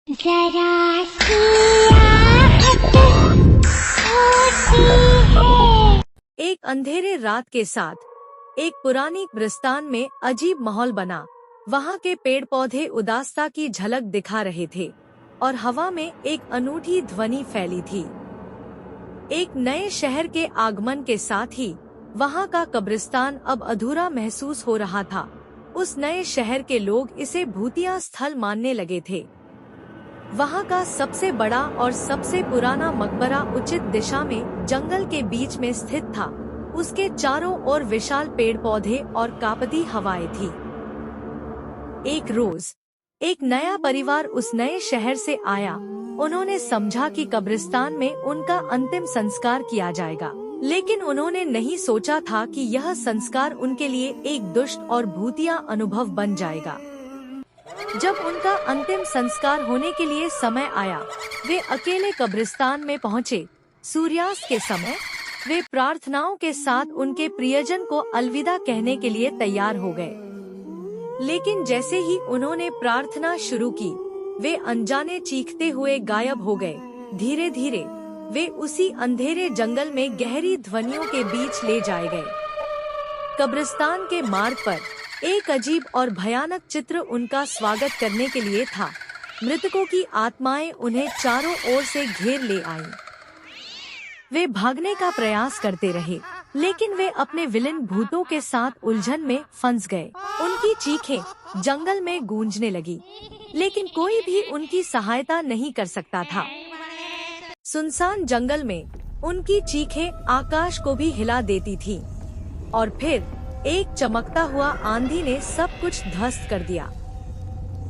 जरा एक अंधेरे रात के साथ एक पुरानी कब्रिस्तान में अजीब माहौल बना। वहाँ के पेड़ पौधे उदासता की झलक दिखा रहे थे और हवा में एक अनूठी ध्वनि फैली थी। एक नए शहर के आगमन के साथ ही वहाँ का कब्रिस्तान अब अधूरा महसूस हो रहा था। उस नए शहर के लोग इसे भूतिया स्थल मानने लगे थे। वहाँ का सबसे बड़ा और सबसे पुराना मकबरा उचित दिशा में जंगल के बीच में स्थित था। उसके चारों ओर विशाल पेड़ पौधे और कांपती हवाएं थी। एक रोज एक नया परिवार उस नए शहर से आया। उन्होंने समझा कि कब्रिस्तान में उनका अंतिम संस्कार किया जाएगा, लेकिन उन्होंने नहीं सोचा था कि यह संस्कार उनके लिए एक दुष्ट और भूतिया अनुभव बन जाएगा। जब उनका अंतिम संस्कार होने के लिए समय आया, वे अकेले कब्रिस्तान में पहुँचे। सूर्यास्त के समय वे प्रार्थनाओं के साथ उनके प्रियजन को अलविदा कहने के लिए तैयार हो गए। लेकिन जैसे ही उन्होंने प्रार्थना शुरू की, वे अनजाने चीखते हुए गायब हो गए। धीरे धीरे वे उसी अंधेरे जंगल में गहरी ध्वनियों के बीच ले जाए गए। कब्रिस्तान के मार्ग पर एक अजीब और भयानक चित्र उनका स्वागत करने के लिए था। मृतकों की आत्माएं उन्हें चारों ओर से घेर ले आईं। वे भागने का प्रयास करते रहे, लेकिन वे अपने विलेन भूतों के साथ उलझन में फंस गए। उनकी चीखें जंगल में गूंजने लगी, लेकिन कोई भी उनकी सहायता नहीं कर सकता था। सुनसान जंगल में उनकी चीखें आकाश को भी हिला देती थी। और फिर एक चमकता हुआ आंधी ने सब कुछ ध्वस्त कर दिया।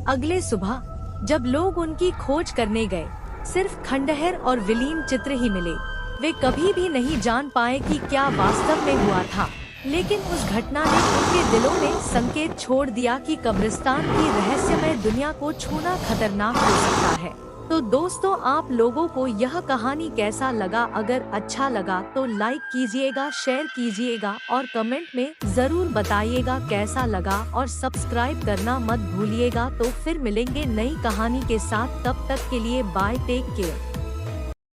अगले सुबह जब लोग उनकी खोज करने गए, सिर्फ खंडहर और विलीन चित्र ही मिले। वे कभी भी नहीं जान पाए कि क्या वास्तव में हुआ था, लेकिन उस घटना ने उनके दिलों में संकेत छोड़ दिया कि कब्रिस्तान की रहस्यमय दुनिया को छूना खतरनाक हो सकता है। तो दोस्तों, आप लोगों को यह कहानी कैसा लगा? अगर अच्छा लगा तो लाइक कीजिएगा, शेयर कीजिएगा और कमेंट में जरूर बताइएगा कैसा लगा, और सब्सक्राइब करना मत भूलिएगा। तो फिर मिलेंगे नई कहानी के साथ, तब तक के लिए बाय, टेक केयर।